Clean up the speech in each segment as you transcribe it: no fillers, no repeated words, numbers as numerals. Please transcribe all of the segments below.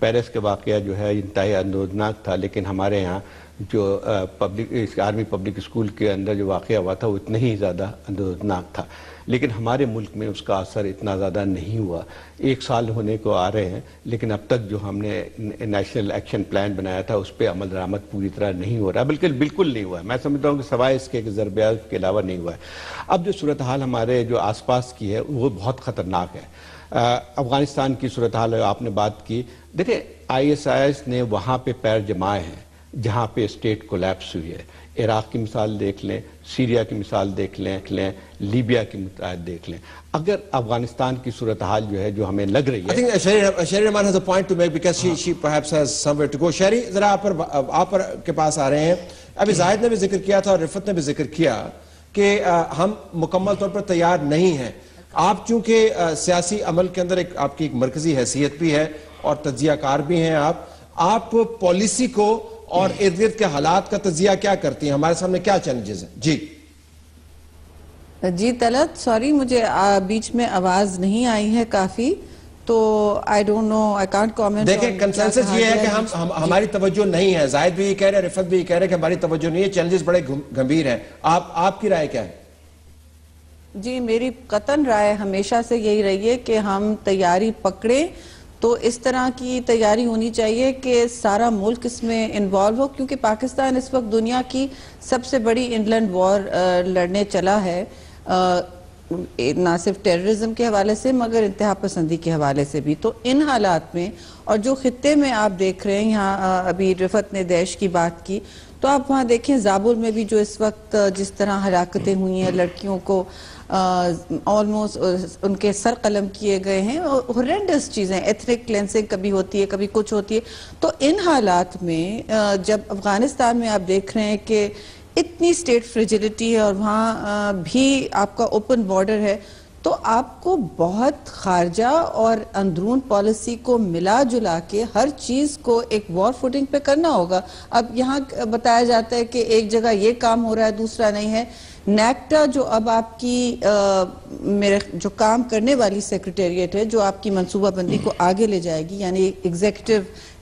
Paris کا واقعہ جو ہے انتہائی اندوزناک تھا، لیکن ہمارے یہاں جو آرمی پبلک اسکول کے اندر جو واقعہ ہوا تھا وہ اتنا ہی زیادہ اندوزناک تھا، لیکن ہمارے ملک میں اس کا اثر اتنا زیادہ نہیں ہوا۔ 1 سال ہونے کو آ رہے ہیں، لیکن اب تک جو ہم نے نیشنل ایکشن پلان بنایا تھا اس پہ عمل درآمد پوری طرح نہیں ہو رہا، بالکل نہیں ہوا ہے۔ میں سمجھتا ہوں کہ سوائے اس کے ضرب عضب کے علاوہ نہیں ہوا ہے۔ اب جو صورتحال ہمارے جو آس پاس کی ہے وہ بہت خطرناک ہے۔ افغانستان کی صورتحال آپ نے بات کی، دیکھیں ISIS نے وہاں پہ پیر جمائے ہیں جہاں پہ اسٹیٹ کولیپس ہوئی ہے۔ عراق کی مثال دیکھ لیں، سیریا کی مثال دیکھ لیں، لیبیا کی مثال دیکھ لیں۔ اگر افغانستان کی صورتحال جو ہے جو ہمیں لگ رہی ہے، I think Sherry Rahman has a point to make because she perhaps has somewhere to go. Sherry ذرا آپ کے پاس آ رہے ہیں۔ ابھی زاہد نے بھی ذکر کیا تھا اور رفت نے بھی ذکر کیا کہ ہم مکمل طور پر تیار نہیں ہیں۔ آپ چونکہ سیاسی عمل کے اندر آپ کی ایک مرکزی حیثیت بھی ہے اور تجزیہ کار بھی ہیں، آپ پالیسی کو اور ارد گرد کے حالات کا تجزیہ کیا کرتی ہیں؟ ہمارے سامنے کیا چیلنجز ہیں؟ جی طلعت، سوری مجھے بیچ میں آواز نہیں آئی ہے کافی، تو I don't know, I can't comment. دیکھیں کنسنسس یہ ہے کہ ہماری توجہ نہیں ہے، زاہد بھی یہ کہہ رہے ہیں، رفت بھی یہ کہہ رہے ہیں کہ ہماری توجہ نہیں ہے، چیلنجز بڑے گمبھیر ہیں۔ آپ کی رائے کیا ہے؟ جی میری قطعاً رائے ہمیشہ سے یہی رہی ہے کہ ہم تیاری پکڑیں تو اس طرح کی تیاری ہونی چاہیے کہ سارا ملک اس میں انوالو ہو، کیونکہ پاکستان اس وقت دنیا کی سب سے بڑی انلینڈ وار لڑنے چلا ہے، نہ صرف ٹیررزم کے حوالے سے مگر انتہا پسندی کے حوالے سے بھی۔ تو ان حالات میں اور جو خطے میں آپ دیکھ رہے ہیں، یہاں ابھی رفت نے دیش کی بات کی، تو آپ وہاں دیکھیں زابل میں بھی جو اس وقت جس طرح ہلاکتیں ہوئی ہیں، لڑکیوں کو آلموسٹ ان کے سر قلم کیے گئے ہیں، ہورینڈس چیزیں، ایتھنک کلینسنگ کبھی ہوتی ہے، کبھی کچھ ہوتی ہے۔ تو ان حالات میں جب افغانستان میں آپ دیکھ رہے ہیں کہ اتنی سٹیٹ فریجلٹی ہے اور وہاں بھی آپ کا اوپن بارڈر ہے، تو آپ کو بہت خارجہ اور اندرون پالیسی کو ملا جلا کے ہر چیز کو ایک وار فوٹنگ پہ کرنا ہوگا۔ اب یہاں بتایا جاتا ہے کہ ایک جگہ یہ کام ہو رہا ہے دوسرا نہیں ہے۔ نیکٹا جو اب آپ کی جو کام کرنے والی سیکریٹریٹ ہے، جو آپ کی منصوبہ بندی کو آگے لے جائے گی، یعنی ایگزیکٹو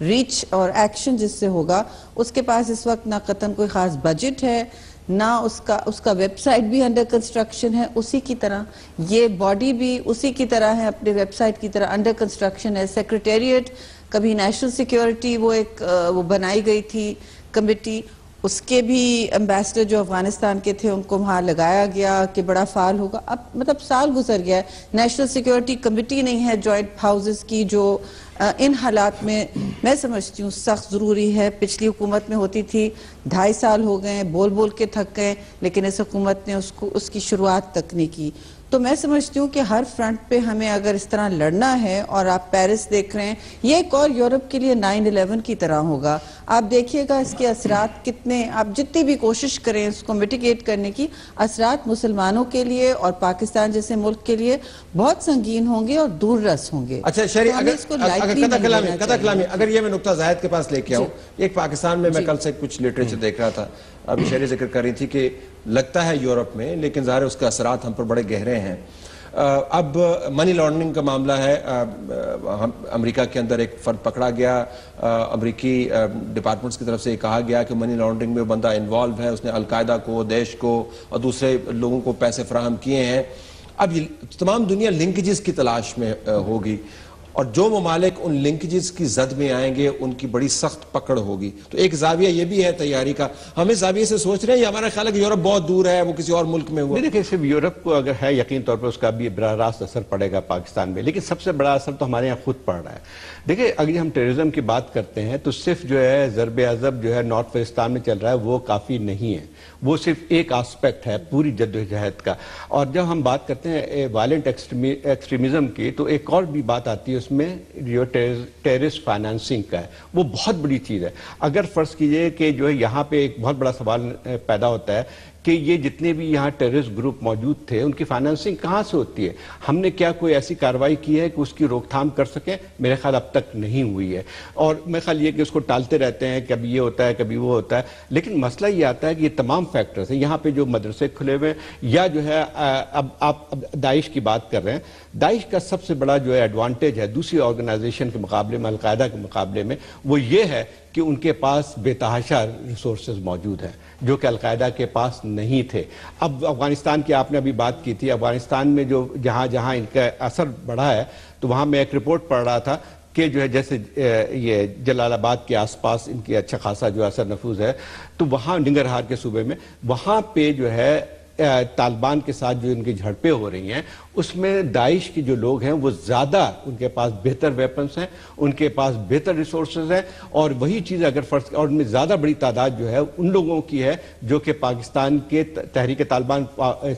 ریچ اور ایکشن جس سے ہوگا، اس کے پاس اس وقت نہ قطعاً کوئی خاص بجٹ ہے، نہ اس کا ویب سائٹ بھی انڈر کنسٹرکشن ہے، اسی کی طرح یہ باڈی بھی اسی کی طرح ہے، اپنے ویب سائٹ کی طرح انڈر کنسٹرکشن ہے۔ سیکریٹریٹ کبھی نیشنل سیکیورٹی وہ بنائی گئی تھی کمیٹی، اس کے بھی ایمبیسڈر جو افغانستان کے تھے ان کو وہاں لگایا گیا کہ بڑا فعال ہوگا۔ اب مطلب سال گزر گیا ہے، نیشنل سیکیورٹی کمیٹی نہیں ہے جوائنٹ ہاؤسز کی، جو ان حالات میں سمجھتی ہوں سخت ضروری ہے۔ پچھلی حکومت میں ہوتی تھی، 2.5 سال ہو گئے، بول کے تھک گئے، لیکن اس حکومت نے اس کی شروعات تک نہیں کی۔ تو میں سمجھتی ہوں کہ ہر فرنٹ پہ ہمیں اگر اس طرح لڑنا ہے، اور آپ پیرس دیکھ رہے ہیں، یہ ایک اور یورپ کے لیے 9/11 کی طرح ہوگا۔ آپ دیکھیے گا اس کے اثرات کتنے، آپ جتنی بھی کوشش کریں اس کو میٹیگیٹ کرنے کی، اثرات مسلمانوں کے لیے اور پاکستان جیسے ملک کے لیے بہت سنگین ہوں گے اور دور رس ہوں گے۔ اچھا شہری، اگر یہ میں نقطہ زاہد کے پاس لے کے آؤں، ایک پاکستان میں کل سے کچھ لٹریچر دیکھ رہا تھا، ابھی شہری ذکر کر رہی تھی کہ لگتا ہے یورپ میں، لیکن ظاہر اس کے اثرات ہم پر بڑے گہرے ہیں۔ اب منی لانڈرنگ کا معاملہ ہے، امریکہ کے اندر ایک فرد پکڑا گیا، امریکی ڈپارٹمنٹس کی طرف سے یہ کہا گیا کہ منی لانڈرنگ میں بندہ انوالو ہے، اس نے القاعدہ کو، داعش کو اور دوسرے لوگوں کو پیسے فراہم کیے ہیں۔ اب تمام دنیا لنکیجز کی تلاش میں ہوگی، اور جو ممالک ان لنکیجز کی زد میں آئیں گے ان کی بڑی سخت پکڑ ہوگی۔ تو ایک زاویہ یہ بھی ہے تیاری کا، ہم اس زاویے سے سوچ رہے ہیں، یا ہمارا خیال ہے کہ یورپ بہت دور ہے، وہ کسی اور ملک میں ہوا؟ دیکھیں صرف یورپ کو اگر ہے یقین طور پر اس کا بھی براہ راست اثر پڑے گا پاکستان میں، لیکن سب سے بڑا اثر تو ہمارے یہاں خود پڑ رہا ہے۔ دیکھیں اگر ہم ٹیررزم کی بات کرتے ہیں تو صرف جو ہے ضرب عضب جو ہے نارتھ وزیرستان میں چل رہا ہے وہ کافی نہیں ہے، وہ صرف ایک آسپیکٹ ہے پوری جدوجہد کا۔ اور جب ہم بات کرتے ہیں وائلنٹ ایکسٹریمزم کی، تو ایک اور بھی بات آتی ہے اس میں، جو ٹیررسٹ فائنانسنگ کا ہے، وہ بہت بڑی چیز ہے۔ اگر فرض کیجئے کہ جو ہے یہاں پہ ایک بہت بڑا سوال پیدا ہوتا ہے کہ یہ جتنے بھی یہاں ٹیررسٹ گروپ موجود تھے ان کی فائنانسنگ کہاں سے ہوتی ہے؟ ہم نے کیا کوئی ایسی کارروائی کی ہے کہ اس کی روک تھام کر سکیں؟ میرے خیال اب تک نہیں ہوئی ہے، اور میرے خیال یہ کہ اس کو ٹالتے رہتے ہیں، کبھی یہ ہوتا ہے کبھی وہ ہوتا ہے، لیکن مسئلہ یہ آتا ہے کہ یہ تمام فیکٹرز ہیں، یہاں پہ جو مدرسے کھلے ہوئے ہیں، یا جو ہے اب آپ داعش کی بات کر رہے ہیں، داعش کا سب سے بڑا جو ہے ایڈوانٹیج ہے دوسری آرگنائزیشن کے مقابلے میں، القاعدہ کے مقابلے میں، وہ یہ ہے کہ ان کے پاس بے تحاشا ریسورسز موجود ہیں جو کہ القاعدہ کے پاس نہیں تھے. اب افغانستان کی آپ نے ابھی بات کی تھی، افغانستان میں جو جہاں جہاں ان کا اثر بڑھا ہے، تو وہاں میں ایک رپورٹ پڑھ رہا تھا کہ جو ہے جیسے یہ جلال آباد کے آس پاس ان کی اچھا خاصا جو اثر نفوذ ہے، تو وہاں ننگرہار کے صوبے میں وہاں پہ جو ہے طالبان کے ساتھ جو ان کی جھڑپیں ہو رہی ہیں، اس میں داعش کے جو لوگ ہیں وہ زیادہ، ان کے پاس بہتر ویپنز ہیں، ان کے پاس بہتر ریسورسز ہیں، اور وہی چیز اگر فرض، اور ان میں زیادہ بڑی تعداد جو ہے ان لوگوں کی ہے جو کہ پاکستان کے تحریک طالبان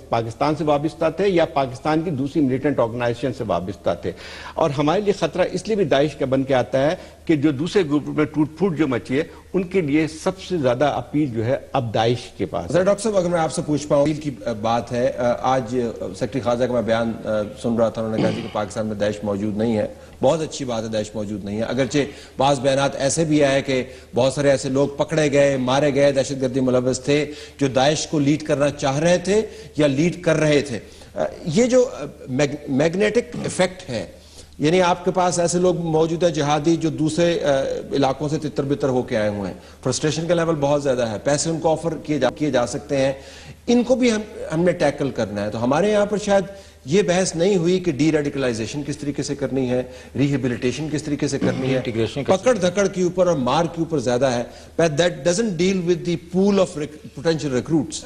پاکستان سے وابستہ تھے یا پاکستان کی دوسری ملیٹنٹ آرگنائزیشن سے وابستہ تھے. اور ہمارے لیے خطرہ اس لیے بھی داعش کا بن کے آتا ہے کہ جو دوسرے گروپ میں ٹوٹ پھوٹ جو مچی ہے، ان کے لیے سب سے زیادہ اپیل جو ہے اب داعش کے پاس. ڈاکٹر صاحب اگر میں آپ سے پوچھ پاؤں کی بات ہے، آج سیکرٹری خارجہ کا میں بیان سن رہا تھا، انہوں نے کہا کہ پاکستان میں داعش موجود نہیں ہے. بہت اچھی بات ہے، داعش موجود نہیں ہے، اگرچہ بعض بیانات ایسے بھی آئے کہ بہت سارے ایسے لوگ پکڑے گئے، مارے گئے، دہشت گردی ملوث تھے جو داعش کو لیڈ کرنا چاہ رہے تھے یا لیڈ کر رہے تھے. یہ جو میگنیٹک ایفیکٹ ہے، یعنی آپ کے پاس ایسے لوگ موجود ہیں جہادی جو دوسرے علاقوں سے تتر بتر ہو کے آئے ہوئے ہیں، فرسٹریشن کا لیول بہت زیادہ ہے، پیسے ان کو آفر کیے جا سکتے ہیں، ان کو بھی ہم نے ٹیکل کرنا ہے. تو ہمارے یہاں پر شاید یہ بحث نہیں ہوئی کہ ڈی ریڈیکلائزیشن کس طریقے سے کرنی ہے، ریہیبلیٹیشن کس طریقے سے کرنی ہے، پکڑ دھکڑ کے اوپر اور مار کے اوپر زیادہ ہے. That doesn't deal with the pool of potential recruits.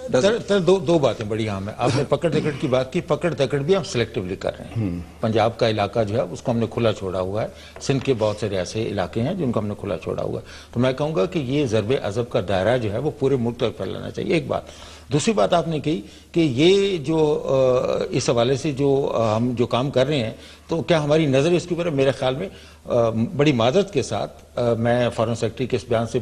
دو باتیں بڑی اہم ہیں. آپ نے پکڑ دھکڑ کی بات کی، پکڑ دھکڑ بھی ہم سلیکٹیولی کر رہے ہیں. پنجاب کا علاقہ جو ہے اس کو ہم نے کھلا چھوڑا ہوا ہے، سندھ کے بہت سارے ایسے علاقے ہیں جن کو ہم نے کھلا چھوڑا ہوا ہے. تو میں کہوں گا کہ یہ ضرب عضب کا دائرہ جو ہے وہ پورے ملک تک پھیلانا چاہیے، ایک بات. دوسری بات آپ نے کہی کہ یہ جو اس حوالے سے جو ہم جو کام کر رہے ہیں، تو کیا ہماری نظر اس کے اوپر؟ میرے خیال میں بڑی معذرت کے ساتھ میں فارن سیکرٹری کے اس بیان سے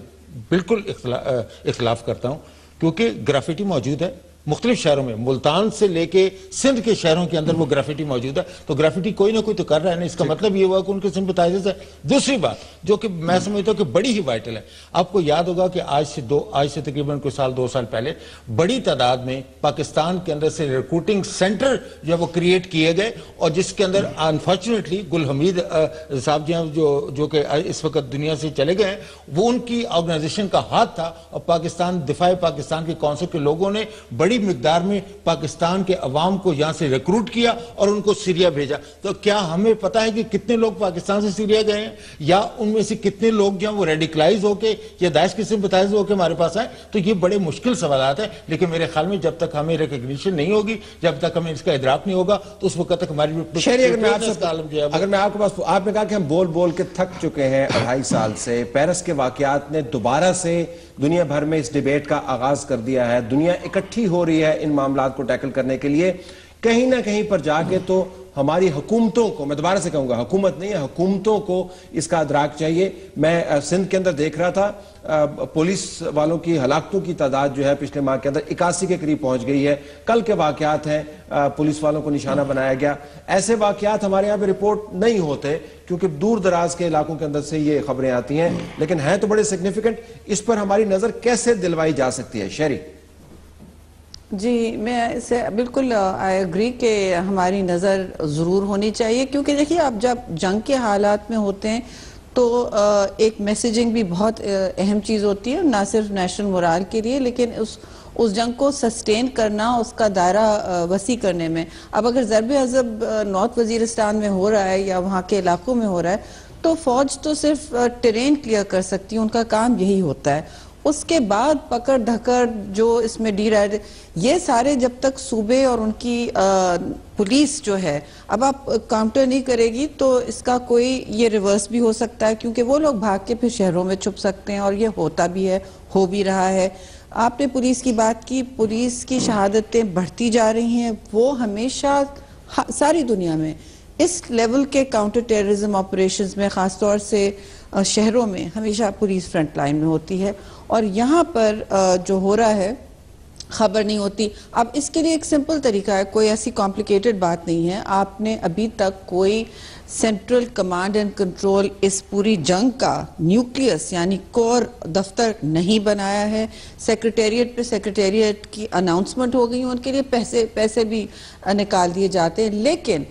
بالکل اختلاف کرتا ہوں، کیونکہ گرافٹی موجود ہے مختلف شہروں میں، ملتان سے لے کے سندھ کے شہروں کے اندر وہ گرافٹی موجود ہے. تو گرافٹی کوئی نہ کوئی تو کر رہا ہے نا، اس کا مطلب یہ ہوا کہ ان کے سمپتائزرز ہیں. دوسری بات جو کہ میں سمجھتا ہوں کہ بڑی ہی وائٹل ہے، آپ کو یاد ہوگا کہ آج سے تقریباً کوئی دو سال پہلے بڑی تعداد میں پاکستان کے اندر سے ریکروٹنگ سینٹر جو ہے وہ کریٹ کیے گئے، اور جس کے اندر انفارچونیٹلی گل حمید صاحب جو کہ اس وقت دنیا سے چلے گئے ہیں، وہ ان کی آرگنائزیشن کا ہاتھ تھا، اور پاکستان دفاع پاکستان کے کونسل کے لوگوں نے بڑی مقدار میں پاکستان کے عوام کو یہاں سے ریکروٹ کیا اور ان کو سیریا بھیجا. تو کیا ہمیں پتا ہے کہ کتنے لوگ پاکستان سے سیریا گئے ہیں، یا ان میں سے کتنے لوگ جو ہیں وہ ریڈیکلائز ہو کے یا داعش کے سمپتائز ہو کے ہمارے پاس آئے؟ تو یہ بڑے مشکل سوالات ہیں، لیکن میرے خیال میں جب تک ہمیں ریکگنیشن نہیں ہوگی، جب تک ہمیں اس کا ادراک نہیں ہوگا، تو اس وقت تک ہماری اگر میں آپ کے پاس، آپ نے کہا کہ ہم بول بول کے تھک چکے ہیں 2.5 سال سے. پیرس کے واقعات نے دوبارہ سے دنیا بھر میں اس ڈیبیٹ کا آغاز کر دیا ہے، دنیا اکٹھی ہو رہی ہے ان معاملات کو ٹیکل کرنے کے لیے. کہیں نہ کہیں پر جا کے تو ہماری حکومتوں کو، میں دوبارہ سے کہوں گا حکومت نہیں ہے، حکومتوں کو اس کا ادراک چاہیے. میں سندھ کے اندر دیکھ رہا تھا، پولیس والوں کی ہلاکتوں کی تعداد جو ہے پچھلے ماہ کے اندر 81 کے قریب پہنچ گئی ہے. کل کے واقعات ہیں، پولیس والوں کو نشانہ بنایا گیا. ایسے واقعات ہمارے یہاں پہ رپورٹ نہیں ہوتے کیونکہ دور دراز کے علاقوں کے اندر سے یہ خبریں آتی ہیں، لیکن ہیں تو بڑے سگنیفیکنٹ. اس پر ہماری نظر کیسے دلوائی جا سکتی ہے شہری؟ جی میں اسے بالکل آئی اگری کہ ہماری نظر ضرور ہونی چاہیے، کیونکہ دیکھیے آپ جب جنگ کے حالات میں ہوتے ہیں تو ایک میسیجنگ بھی بہت اہم چیز ہوتی ہے، نہ صرف نیشنل مورال کے لیے لیکن اس جنگ کو سسٹین کرنا، اس کا دائرہ وسیع کرنے میں. اب اگر ضرب عضب نارتھ وزیرستان میں ہو رہا ہے یا وہاں کے علاقوں میں ہو رہا ہے تو فوج تو صرف ٹرین کلیئر کر سکتی ہے، ان کا کام یہی ہوتا ہے. اس کے بعد پکڑ دھکڑ جو اس میں یہ سارے جب تک صوبے اور ان کی پولیس جو ہے اب آپ کاؤنٹر نہیں کرے گی تو اس کا کوئی یہ ریورس بھی ہو سکتا ہے، کیونکہ وہ لوگ بھاگ کے پھر شہروں میں چھپ سکتے ہیں، اور یہ ہوتا بھی ہے، ہو بھی رہا ہے. آپ نے پولیس کی بات کی، پولیس کی شہادتیں بڑھتی جا رہی ہیں. وہ ہمیشہ ساری دنیا میں اس لیول کے کاؤنٹر ٹیررزم آپریشنز میں خاص طور سے شہروں میں ہمیشہ پولیس فرنٹ لائن میں ہوتی ہے، اور یہاں پر جو ہو رہا ہے خبر نہیں ہوتی. اب اس کے لیے ایک سمپل طریقہ ہے، کوئی ایسی کمپلیکیٹڈ بات نہیں ہے. آپ نے ابھی تک کوئی سینٹرل کمانڈ اینڈ کنٹرول اس پوری جنگ کا نیوکلیس یعنی کور دفتر نہیں بنایا ہے. سیکریٹریٹ پہ سیکریٹریٹ کی اناؤنسمنٹ ہو گئی، ان کے لیے پیسے بھی نکال دیے جاتے ہیں، لیکن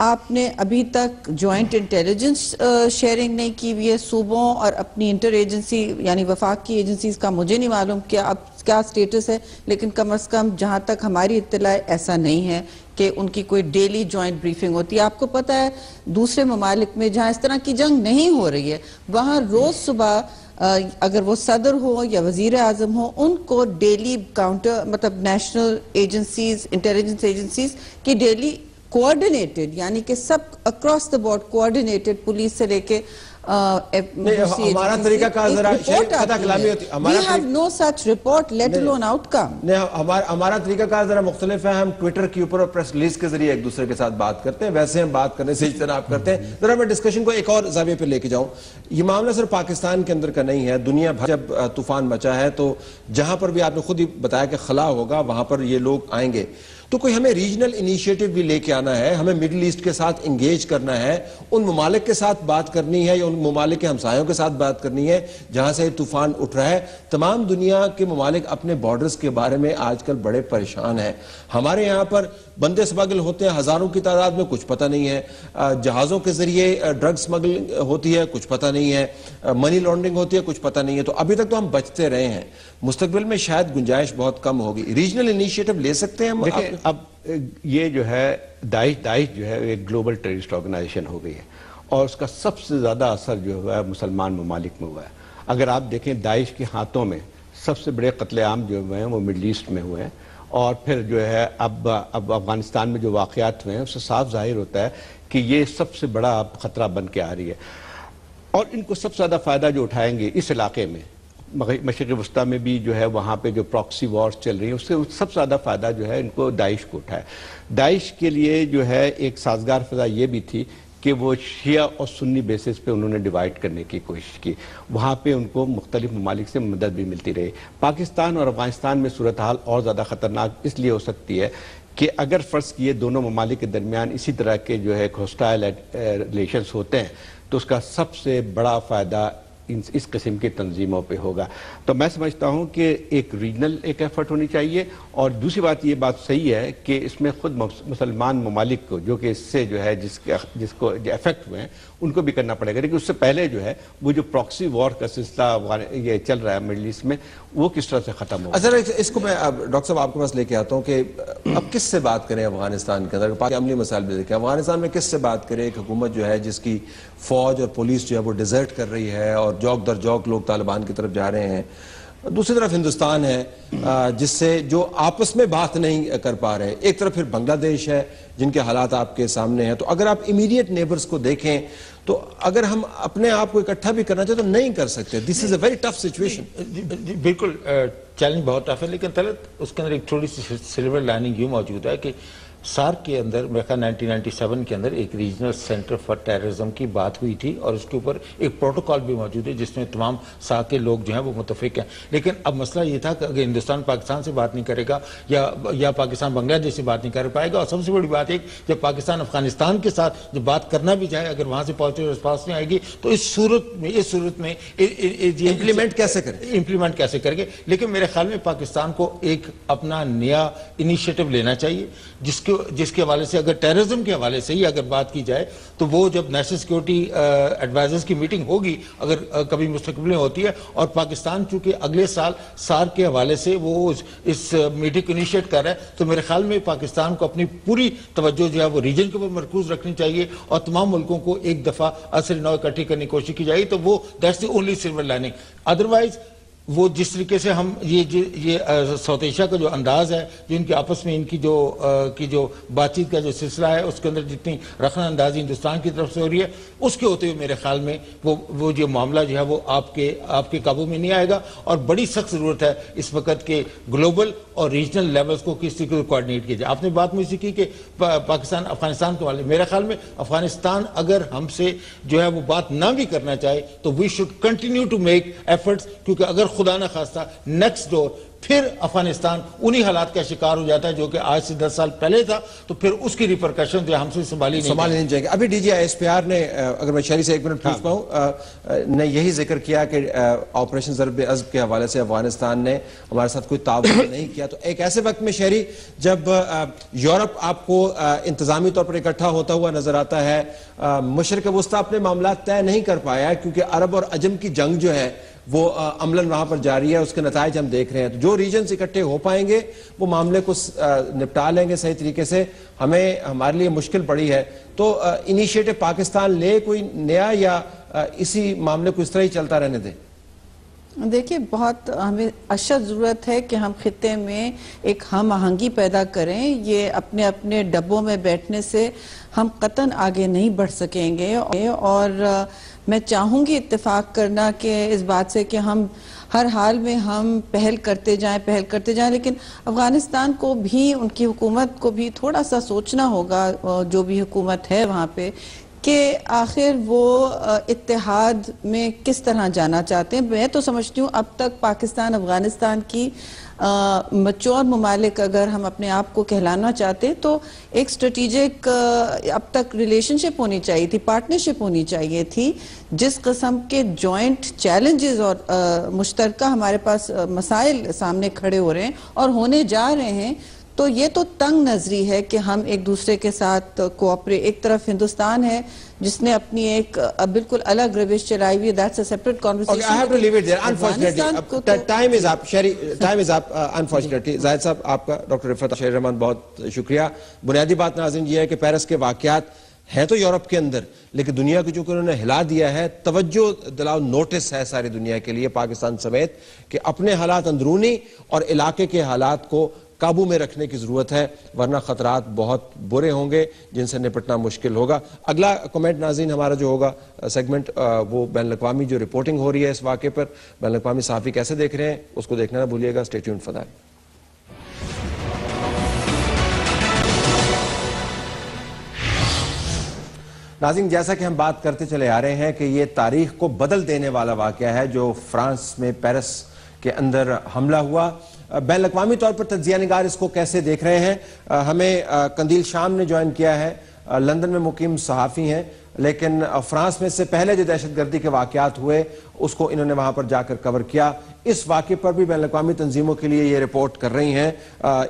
آپ نے ابھی تک جوائنٹ انٹیلیجنس شیئرنگ نہیں کی ہوئی ہے صوبوں اور اپنی انٹر ایجنسی یعنی وفاق کی ایجنسیز کا مجھے نہیں معلوم کہ اب کیا سٹیٹس ہے، لیکن کم از کم جہاں تک ہماری اطلاع ایسا نہیں ہے کہ ان کی کوئی ڈیلی جوائنٹ بریفنگ ہوتی ہے. آپ کو پتہ ہے دوسرے ممالک میں جہاں اس طرح کی جنگ نہیں ہو رہی ہے وہاں روز صبح اگر وہ صدر ہو یا وزیر اعظم ہو ان کو ڈیلی کاؤنٹر مطلب نیشنل ایجنسیز انٹیلیجنس ایجنسیز کی ڈیلی کوآرڈینیٹڈ یعنی کہ سب across the board coordinated police سے لے کے ہمارا طریقہ کار ذرا خطا کلامی ہوتی ہے. We have no such report let alone outcome. ہمارا طریقہ کار ذرا مختلف ہے. ہم ٹویٹر کے اوپر اور پریس ریلیز کے ذریعے ایک دوسرے کے ساتھ بات کرتے ہیں، ویسے ہم بات کرنے سے اجتناب کرتے ہیں. ذرا میں ڈسکشن کو ایک اور زاویے پہ لے کے جاؤں. یہ معاملہ صرف پاکستان کے اندر کا نہیں ہے، دنیا بھر جب طوفان مچا ہے تو جہاں پر بھی آپ نے خود ہی بتایا کہ خلا ہوگا وہاں پر یہ لوگ آئیں گے، تو کوئی ہمیں ریجنل انیشیٹو بھی لے کے آنا ہے، ہمیں مڈل ایسٹ کے ساتھ انگیج کرنا ہے، ان ممالک کے ساتھ بات کرنی ہے یا ان ممالک کے ہمسایوں کے ساتھ بات کرنی ہے جہاں سے طوفان اٹھ رہا ہے. تمام دنیا کے ممالک اپنے بارڈرز کے بارے میں آج کل بڑے پریشان ہیں. ہمارے یہاں پر بندے سمگل ہوتے ہیں ہزاروں کی تعداد میں، کچھ پتہ نہیں ہے. جہازوں کے ذریعے ڈرگ سمگل ہوتی ہے، کچھ پتہ نہیں ہے. منی لانڈرنگ ہوتی ہے، کچھ پتہ نہیں ہے. تو ابھی تک تو ہم بچتے رہے ہیں، مستقبل میں شاید گنجائش بہت کم ہوگی. ریجنل انیشیٹو لے سکتے ہیں ہم؟ دیکھیں اب یہ جو ہے داعش جو ہے ایک گلوبل ٹیررسٹ آرگنائزیشن ہو گئی ہے اور اس کا سب سے زیادہ اثر جو ہوا ہے مسلمان ممالک میں ہوا ہے. اگر آپ دیکھیں داعش کے ہاتھوں میں سب سے بڑے قتل عام جو ہوئے ہیں وہ مڈل ایسٹ میں ہوئے ہیں، اور پھر جو ہے اب افغانستان میں جو واقعات ہوئے ہیں اس سے صاف ظاہر ہوتا ہے کہ یہ سب سے بڑا اب خطرہ بن کے آ رہی ہے. اور ان کو سب سے زیادہ فائدہ جو اٹھائیں گے اس علاقے میں مشرق وسطیٰ میں بھی جو ہے وہاں پہ جو پراکسی وارز چل رہی ہیں اس سے سب سے زیادہ فائدہ جو ہے ان کو داعش کو اٹھایا. داعش کے لیے جو ہے ایک سازگار فضا یہ بھی تھی کہ وہ شیعہ اور سنی بیسس پہ انہوں نے ڈیوائیڈ کرنے کی کوشش کی، وہاں پہ ان کو مختلف ممالک سے مدد بھی ملتی رہی. پاکستان اور افغانستان میں صورتحال اور زیادہ خطرناک اس لیے ہو سکتی ہے کہ اگر فرض کیے دونوں ممالک کے درمیان اسی طرح کے جو ہے ہوسٹائل ریلیشنز ہوتے ہیں تو اس کا سب سے بڑا فائدہ اس قسم کی تنظیموں پہ ہوگا. تو میں سمجھتا ہوں کہ ایک ریجنل ایک ایفرٹ ہونی چاہیے. اور دوسری بات یہ بات صحیح ہے کہ اس میں خود مسلمان ممالک کو جو کہ اس سے جو ہے جس کو افیکٹ ہوئے ہیں ان کو بھی کرنا پڑے گا. لیکن اس سے پہلے جو ہے وہ جو پراکسی وار کا سلسلہ یہ چل رہا ہے مڈل ایسٹ میں وہ کس طرح سے ختم ہوگا. اچھا اس کو میں ڈاکٹر صاحب آپ کے پاس لے کے آتا ہوں کہ اب کس سے بات کریں افغانستان کے اندر؟ عملی مسائل بھی دیکھیں افغانستان میں کس سے بات کریں؟ ایک حکومت جو ہے جس کی فوج اور پولیس جو ہے وہ ڈیزرٹ کر رہی ہے اور جوک در جوک لوگ طالبان کی طرف جا رہے ہیں. دوسری طرف ہندوستان ہے جس سے جو آپس میں بات نہیں کر پا رہے. ایک طرف پھر بنگلہ دیش ہے جن کے حالات آپ کے سامنے ہیں. تو اگر آپ امیڈیٹ نیبرز کو دیکھیں تو اگر ہم اپنے آپ کو اکٹھا بھی کرنا چاہتے تو نہیں کر سکتے. دس از اے ویری ٹف سچویشن. بالکل چیلنج بہت ٹف ہے، لیکن طلعت اس کے اندر ایک تھوڑی سی سلور لائننگ یوں موجود ہے کہ سارک کے اندر میرے خیال 1997 کے اندر ایک ریجنل سینٹر فار ٹیررزم کی بات ہوئی تھی اور اس کے اوپر ایک پروٹوکول بھی موجود ہے جس میں تمام سارک کے لوگ جو ہیں وہ متفق ہیں. لیکن اب مسئلہ یہ تھا کہ اگر ہندوستان پاکستان سے بات نہیں کرے گا یا پاکستان بنگلہ دیش سے بات نہیں کر پائے گا، اور سب سے بڑی بات ہے جب پاکستان افغانستان کے ساتھ جب بات کرنا بھی جائے اگر وہاں سے پازیٹیو رسپانس نہیں آئے گی تو اس صورت میں امپلیمنٹ کیسے کریں گے. لیکن میرے خیال میں پاکستان کو ایک اپنا نیا انیشیٹو لینا چاہیے جس کے حوالے سے اگر ٹیررزم کے حوالے سے ہی اگر بات کی جائے تو وہ جب نیشنل سیکورٹی ایڈوائزرز کی میٹنگ ہوگی اگر کبھی مستقبل میں ہوتی ہے اور پاکستان چونکہ اگلے سال سارک کے حوالے سے وہ اس میٹنگ کو انیشیٹ کر رہا ہے تو میرے خیال میں پاکستان کو اپنی پوری توجہ جو ہے وہ ریجن کے اوپر مرکوز رکھنی چاہیے اور تمام ملکوں کو ایک دفعہ اثر نو اکٹھی کرنے کی کوشش کی جائے تو وہ that's the only silver lining. Otherwise وہ جس طریقے سے ہم یہ ساؤتھ ایشیا کا جو انداز ہے جو ان کے آپس میں ان کی جو بات چیت کا جو سلسلہ ہے اس کے اندر جتنی رخنہ اندازی ہندوستان کی طرف سے ہو رہی ہے اس کے ہوتے ہوئے میرے خیال میں وہ جو معاملہ جو ہے وہ آپ کے قابو میں نہیں آئے گا. اور بڑی سخت ضرورت ہے اس وقت کے گلوبل اور ریجنل لیولز کو کس طریقے سے کوآرڈینیٹ کیا جائے. آپ نے بات مجھ سے کی کہ پاکستان افغانستان کے والے، میرے خیال میں افغانستان اگر ہم سے جو ہے وہ بات نہ بھی کرنا چاہے تو we should continue to make efforts, کیونکہ اگر خدا نہ خواستہ نیکسٹ ڈور پھر افغانستان انہی حالات کا شکار ہو جاتا ہے جو کہ آج سے 10 سال پہلے تھا, تو پھر اس کی ریپرکشن جو ہم سے سنبھالی نہیں جائیں گے. ابھی D G S P R نے, اگر میں شہری سے ایک منٹ پوچھ پاؤں, نے یہی ذکر کیا کہ آپریشن ضرب عضب کے حوالے سے افغانستان نے ہمارے ساتھ کوئی تعاون نہیں کیا. تو ایک ایسے وقت میں شہری جب یورپ آپ کو انتظامی طور پر اکٹھا ہوتا ہوا نظر آتا ہے, مشرق وسطیٰ اپنے معاملات طے نہیں کر پایا کیونکہ عرب اور عجم کی جنگ جو ہے وہ عملاً وہاں پر جاری ہے, اس کے نتائج ہم دیکھ رہے ہیں. تو جو ریجنز اکٹھے ہو پائیں گے وہ معاملے کو نپٹا لیں گے صحیح طریقے سے. ہمارے لیے مشکل پڑی ہے, تو انیشیٹو پاکستان لے کوئی نیا یا اسی معاملے کو اس طرح ہی چلتا رہنے دیں؟ دیکھیے, بہت ہمیں اشد ضرورت ہے کہ ہم خطے میں ایک ہم آہنگی پیدا کریں. یہ اپنے اپنے ڈبوں میں بیٹھنے سے ہم قطعاً آگے نہیں بڑھ سکیں گے. اور میں چاہوں گی اتفاق کرنا کہ اس بات سے کہ ہم ہر حال میں ہم پہل کرتے جائیں, لیکن افغانستان کو بھی, ان کی حکومت کو بھی تھوڑا سا سوچنا ہوگا, جو بھی حکومت ہے وہاں پہ, کہ آخر وہ اتحاد میں کس طرح جانا چاہتے ہیں. میں تو سمجھتی ہوں اب تک پاکستان افغانستان کی مچور ممالک اگر ہم اپنے آپ کو کہلانا چاہتے تو ایک اسٹریٹجک اب تک ریلیشن شپ ہونی چاہیے تھی, پارٹنرشپ ہونی چاہیے تھی. جس قسم کے جوائنٹ چیلنجز اور مشترکہ ہمارے پاس مسائل سامنے کھڑے ہو رہے ہیں اور ہونے جا رہے ہیں, تو یہ تو تنگ نظری ہے کہ ہم ایک دوسرے کے ساتھ کوآپریٹ. ایک طرف ہندوستان ہے جس نے اپنی ایک بالکل الگ روش چلائی ہوئی ہے, that's a separate conversation. Okay, I have to leave it there. Unfortunately, time is up. Time is up. Unfortunately, زاہد صاحب, آپ کا, ڈاکٹر رفعت شہری رحمان, بہت شکریہ. بنیادی بات ناظرین یہ ہے کہ پیرس کے واقعات ہیں تو یورپ کے اندر, لیکن دنیا کو چونکہ انہوں نے ہلا دیا ہے, توجہ دلاؤ نوٹس ہے ساری دنیا کے لیے, پاکستان سمیت, کہ اپنے حالات اندرونی اور علاقے کے حالات کو قابو میں رکھنے کی ضرورت ہے, ورنہ خطرات بہت برے ہوں گے جن سے نپٹنا مشکل ہوگا. اگلا کمنٹ ناظرین ہمارا جو ہوگا سیگمنٹ, وہ بین الاقوامی جو رپورٹنگ ہو رہی ہے اس واقعے پر, بین الاقوامی صحافی کیسے دیکھ رہے ہیں, اس کو دیکھنا نہ بھولیے گا. Stay tuned for that. ناظرین, جیسا کہ ہم بات کرتے چلے آ رہے ہیں کہ یہ تاریخ کو بدل دینے والا واقعہ ہے جو فرانس میں پیرس کے اندر حملہ ہوا. بین الاقوامی طور پر تجزیہ نگار اس کو کیسے دیکھ رہے ہیں؟ ہمیں قندیل شام نے جوائن کیا ہے, لندن میں مقیم صحافی ہیں, لیکن فرانس میں سے پہلے جو دہشت گردی کے واقعات ہوئے اس کو انہوں نے وہاں پر جا کر کور کیا. اس واقعے پر بھی بین الاقوامی تنظیموں کے لیے یہ رپورٹ کر رہی ہیں,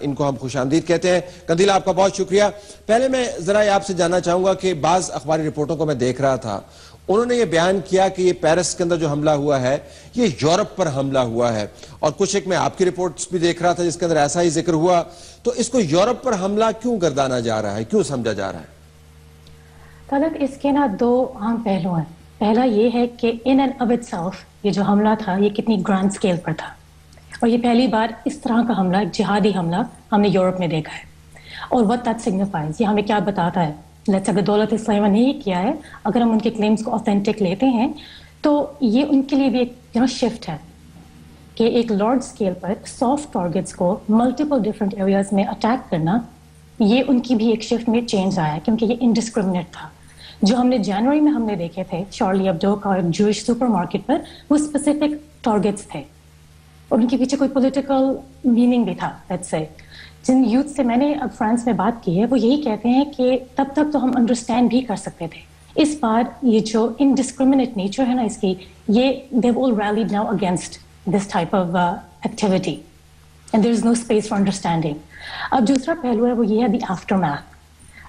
ان کو ہم خوش آمدید کہتے ہیں. قندیل, آپ کا بہت شکریہ. پہلے میں ذرا آپ سے جاننا چاہوں گا کہ بعض اخباری رپورٹوں کو میں دیکھ رہا تھا, انہوں نے یہ بیان کیا کہ یہ پیرس کے اندر جو حملہ ہوا ہے یہ یورپ پر حملہ ہوا ہے, اور کچھ ایک میں آپ کی رپورٹس بھی دیکھ رہا تھا جس کے اندر ایسا ہی ذکر ہوا. تو اس کو یورپ پر حملہ کیوں گردانا جا رہا ہے, کیوں سمجھا جا رہا ہے؟ طلب, اس کے دو اہم پہلو ہیں. پہلا یہ ہے کہ in and of it self یہ جو حملہ تھا یہ کتنی گرانڈ اسکیل پر تھا, اور یہ پہلی بار اس طرح کا حملہ, جہادی حملہ ہم نے یورپ میں دیکھا ہے. اور what that signifies, یہ ہمیں کیا بتاتا ہے. اگر دولت اسلامیہ نے یہ کیا ہے, اگر ہم ان کے کلیمز کو اوتھینٹک لیتے ہیں تو یہ ان کے لیے بھی ایک شفٹ ہے کہ ایک لارج اسکیل پر سافٹ ٹارگیٹس کو ملٹیپل ڈفرینٹ ایریاز میں اٹیک کرنا, یہ ان کی بھی ایک شفٹ میں چینج آیا, کیونکہ یہ انڈسکرمنیٹ تھا. جو ہم نے جنوری میں ہم نے دیکھے تھے شارلی ایبڈو کا جوئش سپر مارکیٹ پر, وہ اسپیسیفک ٹارگیٹس تھے اور ان کے پیچھے کوئی پولیٹیکل میننگ بھی تھا. لیٹس سے جن یوتھ سے میں نے اب فرانس میں بات کی ہے وہ یہی کہتے ہیں کہ تب تک تو ہم انڈرسٹینڈ بھی کر سکتے تھے, اس بار یہ جو انڈسکرمنیٹ نیچر ہے نا اس کی, یہ they've all rallied now against this type of activity and there is no space for understanding. اب دوسرا پہلو ہے وہ یہ ہے the aftermath.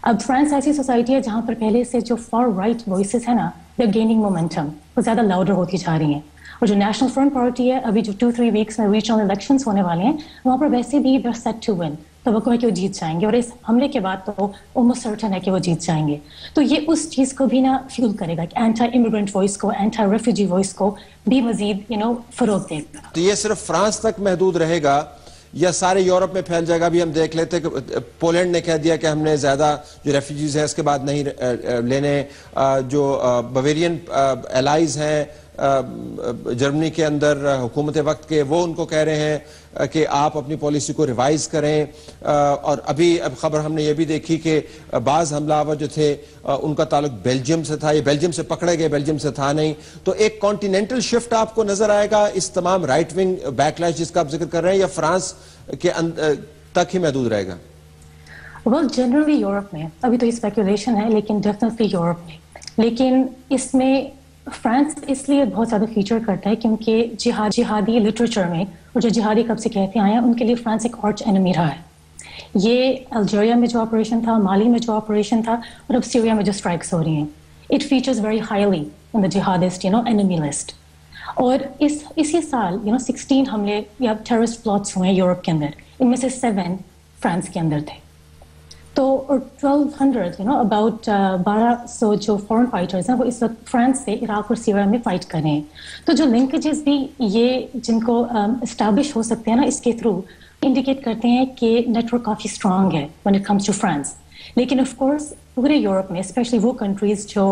اب فرانس ایسی سوسائٹی ہے جہاں پر پہلے سے جو فار رائٹ وائسز ہے نا, they're gaining momentum, وہ زیادہ لاؤڈر ہوتی جا رہی ہیں. اور جو نیشنل فرنٹ پارٹی ہے, ابھی جو 2-3 ویکس میں ریجنل الیکشنز ہونے والے ہیں وہاں پر ویسے بھی they're set to win, توقع ہے کہ وہ جیت جائیں گے, اور اس حملے کے بعد تو almost certain ہے کہ وہ جیت جائیں گے. تو یہ اس چیز کو بھی فیول کرے گا کہ اینٹی امیگرینٹ وائس کو, اینٹی ریفیوجی وائس کو بھی مزید فروغ دے گا. تو یہ صرف فرانس تک محدود رہے گا یا سارے یورپ میں پھیل جائے گا؟ بھی ہم دیکھ لیتے کہ پولینڈ نے کہہ دیا کہ ہم نے زیادہ جو ریفیوجیز ہیں اس کے بعد نہیں لینے, جو بویرین الائز ہیں جرمنی کے اندر حکومت وقت کے، وہ ان کو کہہ رہے ہیں کہ آپ اپنی پالیسی کو ریوائز کریں. اور اب خبر ہم نے یہ بھی دیکھی کہ بعض حملہ آور جو تھے ان کا تعلق بیلجیم سے تھا، یہ بیلجیم سے پکڑے گئے، بیلجیم سے تھا نہیں. تو ایک کانٹیننٹل شفٹ آپ کو نظر آئے گا اس تمام رائٹ ونگ بیک لیش جس کا آپ ذکر کر رہے ہیں، یا فرانس کے تک ہی محدود رہے گا؟ ویل جنرلی یورپ میں ابھی تو اسپیکولیشن ہے، لیکن ڈیفینیٹلی یورپ میں. لیکن اس میں فرانس اس لیے بہت زیادہ فیچر کرتا ہے کیونکہ جہادی لٹریچر میں، اور جو جہادی کب سے کہتے آئے ہیں، ان کے لیے فرانس ایک آرچ اینمی رہا ہے. یہ الجیریا میں جو آپریشن تھا، مالی میں جو آپریشن تھا، اور اب سیریا میں جو اسٹرائکس ہو رہی ہیں، it features very highly in the jihadist enemy list. اور اسی سال 16 حملے یا ٹیررسٹ پلاٹس ہوئے ہیں یورپ کے اندر، ان میں سے 7 فرانس کے اندر تھے. تو 1200 اباؤٹ 1200 جو فورن فائٹرز ہیں وہ اس وقت فرانس سے عراق اور سیریا میں فائٹ کر رہے ہیں. تو جو لنکیجز بھی یہ جن کو اسٹیبلش ہو سکتے ہیں نا اس کے تھرو، انڈیکیٹ کرتے ہیں کہ نیٹ ورک کافی اسٹرانگ ہے when it comes to France. لیکن آف کورس پورے یورپ میں اسپیشلی وہ کنٹریز جو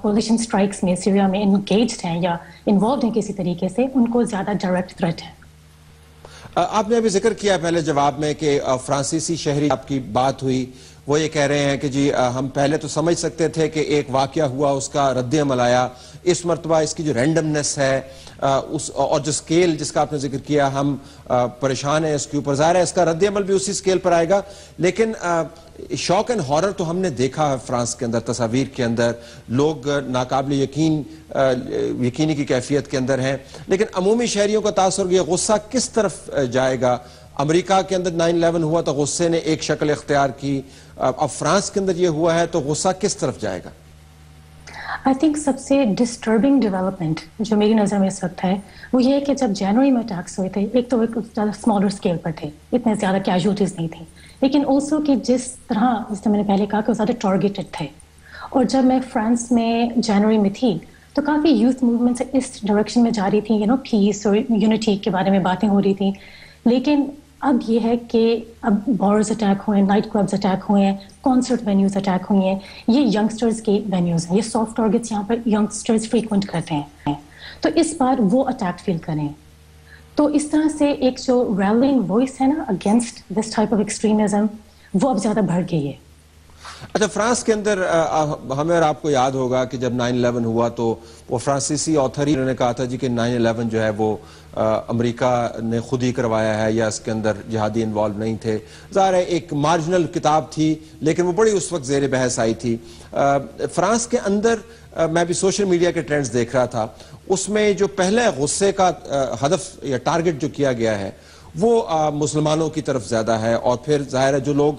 کولیشن اسٹرائکس میں سیریا میں انگیجڈ ہیں یا انوالوڈ ہیں کسی طریقے سے، ان کو زیادہ ڈائریکٹ تھریٹ ہے. آپ نے ابھی ذکر کیا پہلے جواب میں کہ فرانسیسی شہری آپ کی بات ہوئی، وہ یہ کہہ رہے ہیں کہ جی ہم پہلے تو سمجھ سکتے تھے کہ ایک واقعہ ہوا اس کا رد عمل آیا، اس مرتبہ اس کی جو رینڈمنس ہے اور جو سکیل جس کا آپ نے ذکر کیا، ہم پریشان ہیں اس کے اوپر. ظاہر ہے اس کا رد عمل بھی اسی سکیل پر آئے گا. لیکن شوق اینڈ ہارر تو ہم نے دیکھا ہے فرانس کے اندر، تصاویر کے اندر لوگ ناقابل یقینی کی کیفیت کے اندر ہیں. لیکن عمومی شہریوں کا تاثر، یہ غصہ کس طرف جائے گا؟ امریکہ کے اندر 9/11 ہوا تو غصے نے ایک شکل اختیار کی، اب فرانس کے اندر یہ ہوا ہے تو غصہ کس طرف جائے گا؟ آئی تھنک سب سے ڈسٹربنگ ڈیولپمنٹ جو میری نظر میں اس وقت ہے وہ یہ ہے کہ جب جنوری میں اٹیکس ہوئے تھے، ایک تو اسمالر اسکیل پر تھے، اتنے زیادہ کیجولیٹیز نہیں تھیں، لیکن آلسو کہ جس طرح میں نے پہلے کہا کہ وہ زیادہ ٹارگیٹڈ تھے. اور جب میں فرانس میں جنوری میں تھی تو کافی یوتھ موومنٹس اس ڈائریکشن میں جا رہی تھیں، پیس اور یونٹی کے بارے میں باتیں ہو رہی تھیں. لیکن اب یہ ہے کہ اب بارز اٹیک ہوئے ہیں، نائٹ کلبز اٹیک ہوئے ہیں، کانسرٹ وینیوز اٹیک ہوئی ہیں. یہ ینگسٹرز کے وینیوز ہیں، یہ سافٹ ٹارگیٹس یہاں پر ینگسٹرز فریکوینٹ کرتے ہیں. تو اس بار وہ اٹیک فیل کریں. تو اس طرح سے ایک جو ریلنگ وائس ہے نا against this type of extremism, وہ اب زیادہ بڑھ گئی ہے. اچھا، فرانس کے اندر ہمیں اور آپ کو یاد ہوگا کہ جب 9/11 ہوا تو وہ فرانسیسی آتھر ہی نے کہا تھا جی کہ 9/11 جو ہے وہ امریکہ نے خود ہی کروایا ہے یا اس کے اندر جہادی انوالو نہیں تھے. ظاہر ہے ایک مارجنل کتاب تھی لیکن وہ بڑی اس وقت زیر بحث آئی تھی. فرانس کے اندر میں بھی سوشل میڈیا کے ٹرینڈز دیکھ رہا تھا، اس میں جو پہلے غصے کا ہدف یا ٹارگٹ جو کیا گیا ہے وہ مسلمانوں کی طرف زیادہ ہے، اور پھر ظاہر ہے جو لوگ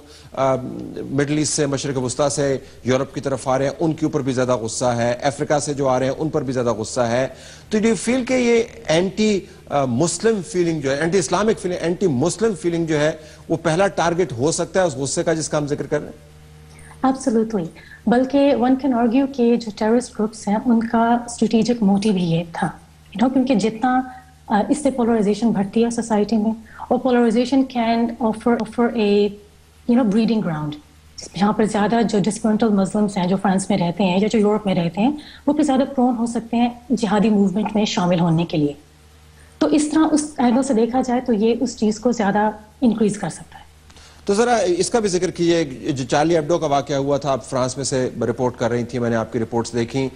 مڈل ایسٹ سے، مشرق وسطیٰ سے یورپ کی طرف آ رہے ہیں ان کے اوپر بھی زیادہ غصہ ہے، افریقہ سے جو آ رہے ہیں ان پر بھی زیادہ غصہ ہے. تو ڈو یو فیل کہ یہ اینٹی مسلم فیلنگ جو ہے، اینٹی اسلامک فیلنگ، اینٹی مسلم فیلنگ جو ہے وہ پہلا ٹارگٹ ہو سکتا ہے اس غصے کا جس کا ہم ذکر کر رہے ہیں؟ ایبسولوٹلی. بلکہ ون کین آرگیو کہ جو ٹیررسٹ گروپس ہیں ان کا اسٹریٹجک موٹیو ہی یہ تھا، کیونکہ جتنا اس سے پولرائزیشن بڑھتی ہے سوسائٹی میں، اور polarization can offer a breeding ground, جہاں پر زیادہ جو ڈسپرنٹل مسلمس ہیں جو فرانس میں رہتے ہیں یا جو یورپ میں رہتے ہیں وہ پھر زیادہ پرون ہو سکتے ہیں جہادی موومنٹ میں شامل ہونے کے لیے. تو اس طرح اس اینگل سے دیکھا جائے تو یہ اس چیز کو زیادہ انکریز کر سکتا ہے. تو ذرا اس کا بھی ذکر کیجیے، جو چارلی ایبڈو کا واقعہ ہوا تھا، آپ فرانس میں سے رپورٹ کر رہی تھیں، میں نے آپ کی رپورٹس دیکھیں.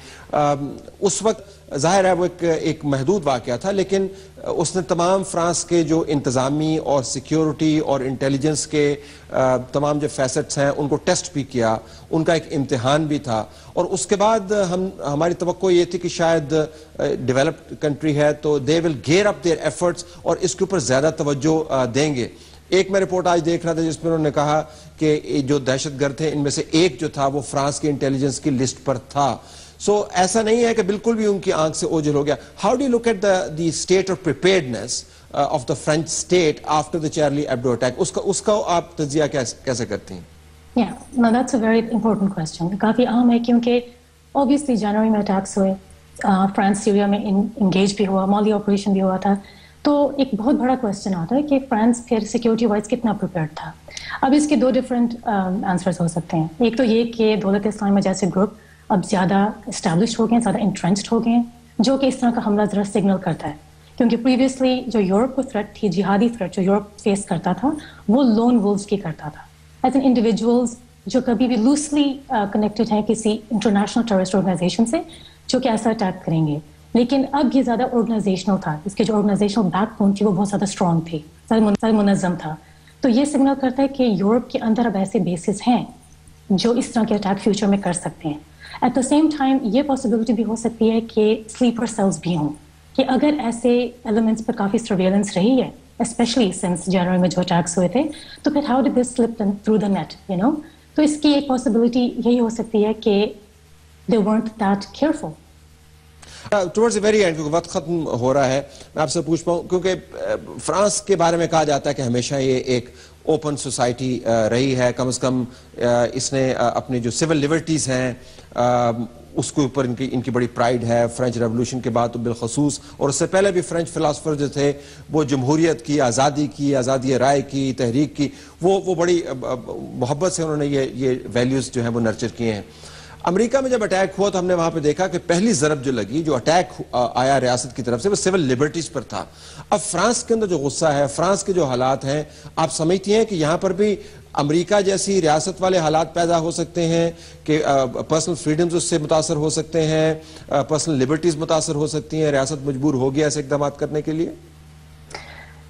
اس وقت ظاہر ہے وہ ایک محدود واقعہ تھا، لیکن اس نے تمام فرانس کے جو انتظامی اور سیکیورٹی اور انٹیلیجنس کے تمام جو فیسٹس ہیں ان کو ٹیسٹ بھی کیا، ان کا ایک امتحان بھی تھا. اور اس کے بعد ہماری توقع یہ تھی کہ شاید ڈیولپڈ کنٹری ہے تو دے ول گیئر اپ دیئر ایفرٹس اور اس کے اوپر زیادہ توجہ دیں گے. ایک میں رپورٹ آج دیکھ رہا تھا جس میں انہوں نے کہا کہ جو دہشت گرد تھے ان میں سے ایک جو تھا وہ فرانس کی انٹیلیجنس کی لسٹ پر تھا. سو ایسا نہیں ہے کہ بالکل بھی ان کی آنکھ سے اوجھل ہو گیا. How do you look at the state of preparedness of the French state after the Charlie Hebdo attack? اس کا آپ تجزیہ کیسے کرتی ہیں؟ that's a very important question. کافی اہم ہے کیونکہ obviously جنوری میں اٹیکس ہوئے، فرانس سیریا میں انگیج بھی ہوا، مالی آپریشن بھی ہوا تھا. تو ایک بہت بڑا کویسچن آتا ہے کہ فرانس پھر سیکیورٹی وائز کتنا پریپیئرڈ تھا. اب اس کے دو ڈفرینٹ آنسرز ہو سکتے ہیں. ایک تو یہ کہ دولت اسلامیہ جیسے گروپ اب زیادہ اسٹیبلشڈ ہو گئے ہیں، زیادہ انٹرنچڈ ہو گئے ہیں، جو کہ اس طرح کا حملہ ذرا سگنل کرتا ہے. کیونکہ پریویسلی جو یورپ کو تھریٹ تھی, جہادی تھریٹ جو یورپ فیس کرتا تھا, وہ لون وولز کی کرتا تھا ایز این انڈیویجولز جو کبھی بھی لوسلی کنیکٹڈ ہیں کسی انٹرنیشنل ٹیررسٹ آرگنائزیشن سے جو کہ ایسا اٹیک کریں گے. لیکن اب یہ زیادہ آرگنائزیشنل تھا, اس کے جو آرگنائزیشنل بیک بون تھی وہ بہت زیادہ اسٹرانگ تھی, زیادہ منظم تھا. تو یہ سگنل کرتا ہے کہ یورپ کے اندر اب ایسے بیسز ہیں جو اس طرح کے اٹیک فیوچر میں کر سکتے ہیں. ایٹ دا سیم ٹائم یہ پاسبلٹی بھی ہو سکتی ہے کہ سلیپر سیلز بھی ہوں, کہ اگر ایسے ایلیمنٹس پر کافی سرویلنس رہی ہے اسپیشلی سنس جنوری میں جو اٹیکس ہوئے تھے, تو پھر how did this slip through the net, you know. تو اس کی ایک پاسبلٹی یہی ہو سکتی ہے کہ they warrant that careful. Towards the very end, کیونکہ وقت ختم ہو رہا ہے, میں آپ سے پوچھ پاؤں, کیونکہ فرانس کے بارے میں کہا جاتا ہے کہ ہمیشہ یہ ایک اوپن سوسائٹی رہی ہے, کم از کم اس نے اپنی جو سول لیبرٹیز ہیں اس کے اوپر ان کی بڑی پرائیڈ ہے. فرینچ ریولوشن کے بعد تو بالخصوص, اور اس سے پہلے بھی فرینچ فلاسفر جو تھے وہ جمہوریت کی, آزادی رائے کی, تحریک کی, وہ بڑی محبت سے انہوں نے یہ ویلیوز جو ہیں وہ نرچر کیے ہیں. امریکہ میں جب اٹیک ہوا تو ہم نے وہاں پہ دیکھا کہ پہلی ضرب جو لگی, جو اٹیک آیا ریاست کی طرف سے, وہ سول لیبرٹیز پر تھا. اب فرانس کے اندر جو غصہ ہے, فرانس کے جو حالات ہیں, آپ سمجھتی ہیں کہ یہاں پر بھی امریکہ جیسی ریاست والے حالات پیدا ہو سکتے ہیں کہ پرسنل فریڈمز اس سے متاثر ہو سکتے ہیں, پرسنل لبرٹیز متاثر ہو سکتی ہیں, ریاست مجبور ہوگی ایسے اقدامات کرنے کے لیے؟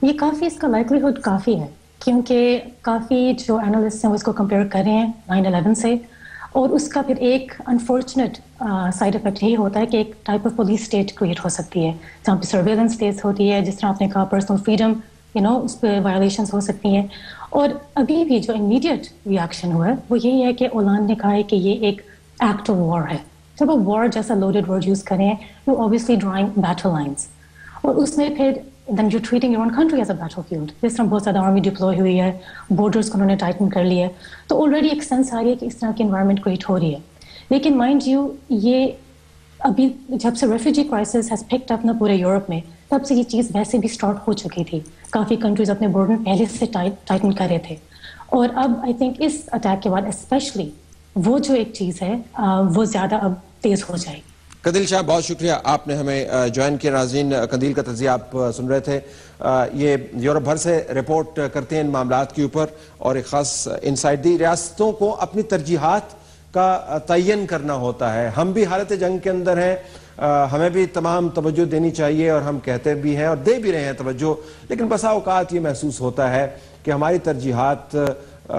یہ کافی, اس کا لائکلیہڈ کافی ہے, کیونکہ کافی جو اینالسٹ ہیں وہ اس کو کمپیئر کر رہے ہیں 9/11 سے, اور اس کا پھر ایک انفارچونیٹ سائڈ افیکٹ یہی ہوتا ہے کہ ایک type of police state create ہو سکتی ہے جہاں پہ سرویلنس فیس ہوتی ہے, جس طرح آپ نے کہا پرسنل فریڈم اس پہ وائلیشنس ہو سکتی ہیں. اور ابھی بھی جو امیڈیٹ ریاکشن ہوا ہے وہ یہی ہے کہ اولان نے کہا ہے کہ یہ ایک ایکٹ آف وار ہے. جب وہ وار جیسا لوڈیڈ ورڈ یوز کریں, you obviously drawing battle lines, اور اس میں پھر then you're treating your own country as a battlefield. جس طرح بہت زیادہ آرمی ڈپلوائے ہوئی ہے, بارڈرس کو انہوں نے ٹائٹن کر لی ہے, تو آلریڈی ایک سینس آ رہی ہے کہ اس طرح کی انوائرمنٹ کریٹ ہو رہی ہے. لیکن مائنڈ یو, یہ ابھی جب سے refugee crisis has picked up نا پورے یورپ میں, تب سے یہ چیز ویسے بھی اسٹارٹ ہو چکی تھی. کافی کنٹریز اپنے بارڈر پہلے سے ٹائٹن کر رہے تھے, اور اب آئی تھنک اس اٹیک کے بعد اسپیشلی وہ جو ایک چیز ہے وہ زیادہ اب تیز ہو جائے گی. قندیل شاہ, بہت شکریہ, آپ نے ہمیں جوائن کیا. ناظرین, قندیل کا تجزیہ آپ سن رہے تھے. یہ یورپ بھر سے رپورٹ کرتے ہیں ان معاملات کے اوپر, اور ایک خاص انسائٹ دی. ریاستوں کو اپنی ترجیحات کا تعین کرنا ہوتا ہے. ہم بھی حالت جنگ کے اندر ہیں, ہمیں بھی تمام توجہ دینی چاہیے, اور ہم کہتے بھی ہیں اور دے بھی رہے ہیں توجہ, لیکن بسا اوقات یہ محسوس ہوتا ہے کہ ہماری ترجیحات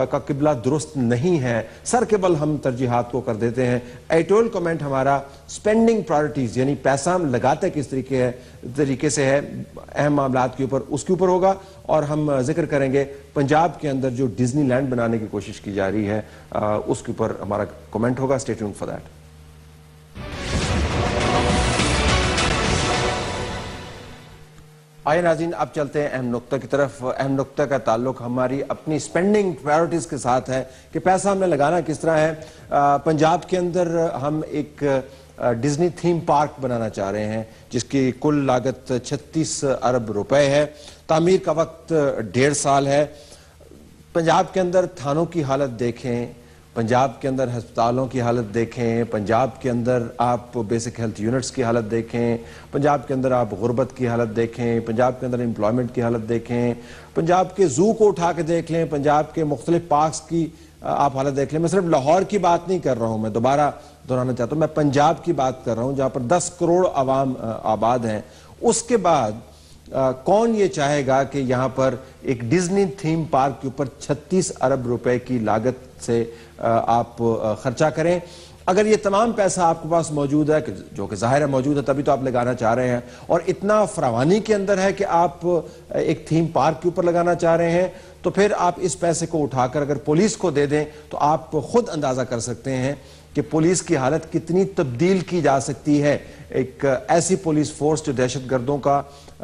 کا قبلہ درست نہیں ہے, سر کے بل ہم ترجیحات کو کر دیتے ہیں. ایڈیٹوریل کمنٹ ہمارا سپینڈنگ پرائرٹیز, یعنی پیسہ ہم لگاتے کس طریقے سے ہے اہم معاملات کے اوپر, اس کے اوپر ہوگا. اور ہم ذکر کریں گے پنجاب کے اندر جو ڈزنی لینڈ بنانے کی کوشش کی جا رہی ہے, اس کے اوپر ہمارا کمنٹ ہوگا. Stay tuned for that. آئے ناظرین, اب چلتے ہیں اہم نقطہ کی طرف. اہم نقطہ کا تعلق ہماری اپنی سپینڈنگ پرائرٹیز کے ساتھ ہے کہ پیسہ ہم نے لگانا کس طرح ہے. پنجاب کے اندر ہم ایک ڈزنی تھیم پارک بنانا چاہ رہے ہیں جس کی کل لاگت 36 ارب روپے ہے. تعمیر کا وقت 1.5 سال ہے. پنجاب کے اندر تھانوں کی حالت دیکھیں, پنجاب کے اندر ہسپتالوں کی حالت دیکھیں, پنجاب کے اندر آپ بیسک ہیلتھ یونٹس کی حالت دیکھیں, پنجاب کے اندر آپ غربت کی حالت دیکھیں, پنجاب کے اندر امپلائمنٹ کی حالت دیکھیں, پنجاب کے زو کو اٹھا کے دیکھ لیں, پنجاب کے مختلف پارکس کی آپ حالت دیکھ لیں. میں صرف لاہور کی بات نہیں کر رہا ہوں, میں دوبارہ دہرانا چاہتا ہوں, میں پنجاب کی بات کر رہا ہوں جہاں پر 10 کروڑ عوام آباد ہیں. اس کے بعد کون یہ چاہے گا کہ یہاں پر ایک ڈزنی تھیم پارک کے اوپر 36 ارب روپے کی لاگت سے آپ خرچہ کریں؟ اگر یہ تمام پیسہ آپ کے پاس موجود ہے, جو کہ ظاہر ہے موجود ہے تبھی تو آپ لگانا چاہ رہے ہیں, اور اتنا فراوانی کے اندر ہے کہ آپ ایک تھیم پارک کے اوپر لگانا چاہ رہے ہیں, تو پھر آپ اس پیسے کو اٹھا کر اگر پولیس کو دے دیں تو آپ خود اندازہ کر سکتے ہیں کہ پولیس کی حالت کتنی تبدیل کی جا سکتی ہے. ایک ایسی پولیس فورس جو دہشت گردوں کا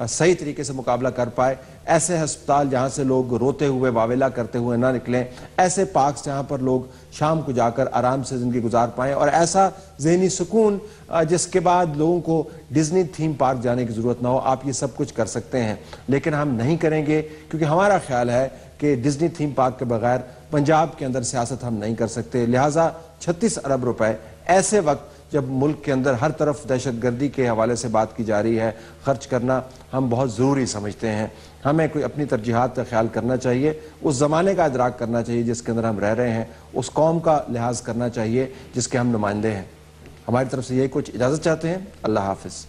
صحیح طریقے سے مقابلہ کر پائے, ایسے ہسپتال جہاں سے لوگ روتے ہوئے واویلا کرتے ہوئے نہ نکلیں, ایسے پارکس جہاں پر لوگ شام کو جا کر آرام سے زندگی گزار پائیں, اور ایسا ذہنی سکون جس کے بعد لوگوں کو ڈزنی تھیم پارک جانے کی ضرورت نہ ہو. آپ یہ سب کچھ کر سکتے ہیں, لیکن ہم نہیں کریں گے کیونکہ ہمارا خیال ہے کہ ڈزنی تھیم پارک کے بغیر پنجاب کے اندر سیاست ہم نہیں کر سکتے. لہٰذا 36 ارب روپے ایسے وقت جب ملک کے اندر ہر طرف دہشت گردی کے حوالے سے بات کی جا رہی ہے، خرچ کرنا ہم بہت ضروری سمجھتے ہیں. ہمیں کوئی اپنی ترجیحات کا خیال کرنا چاہیے، اس زمانے کا ادراک کرنا چاہیے جس کے اندر ہم رہ رہے ہیں، اس قوم کا لحاظ کرنا چاہیے جس کے ہم نمائندے ہیں. ہماری طرف سے یہی کچھ اجازت چاہتے ہیں. اللہ حافظ.